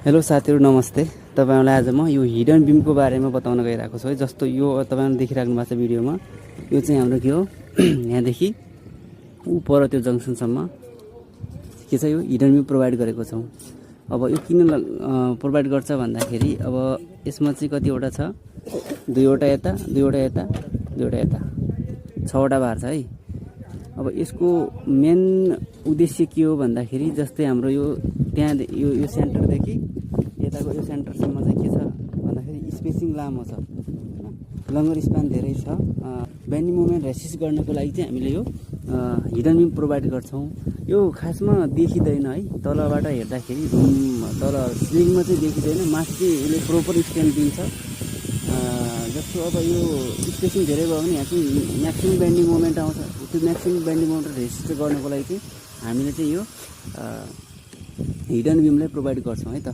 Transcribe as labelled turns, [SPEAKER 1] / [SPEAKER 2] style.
[SPEAKER 1] Hello साथीहरु नमस्ते। तपाईहरुलाई आज म यो हिडन बीमको बारेमा बताउन गइरहेको छु है। जस्तो यो तपाईहरुले देखिराख्नु भएको छ भिडियोमा, यो चाहिँ हाम्रो के हो यहाँदेखि उपर त्यो जंक्सनसम्म के छ यो हिडन बीम प्रोवाइड गरेको छौं। अब यो किन प्रोवाइड गर्छ भन्दाखेरि अब यसमा चाहिँ कतिवटा छ, दुईवटा यता, दुईवटा यता, दुईवटा यता, 6वटा बार छ है। अब यसको मेन उद्देश्य के हो भन्दाखेरि जस्तै हाम्रो यो त्यहाँ यो सेन्टरदेखि यताको यो सेन्टरसम्म चाहिँ के छ भन्दाखेरि स्पेसिङ लामो छ, लङ्गर स्पान धेरै छ। बेन्डिङ मोमेन्ट रेसिस्ट गर्नको लागि चाहिँ हामीले यो हिडन बीम प्रोवाइड गर्छौं। यो खासमा देखिदैन है, तलबाट हेर्दाखेरि तल सिलिङमा चाहिँ देखिदैन, माथि चाहिँ यसले प्रोपर स्ट्यान्ड दिन्छ। जस्तो अब यो स्पेसिङ धेरै भयो भने यहाँ चाहिँ म्याक्सिमम बेन्डिङ मोमेन्ट आउँछ। त्यो म्याक्सिमम बेन्डिङ मोमेन्ट रेसिस्ट गर्नको लागि चाहिँ हामीले चाहिँ यो हिडन बीमलाई प्रोवाइड गर्छौं है त।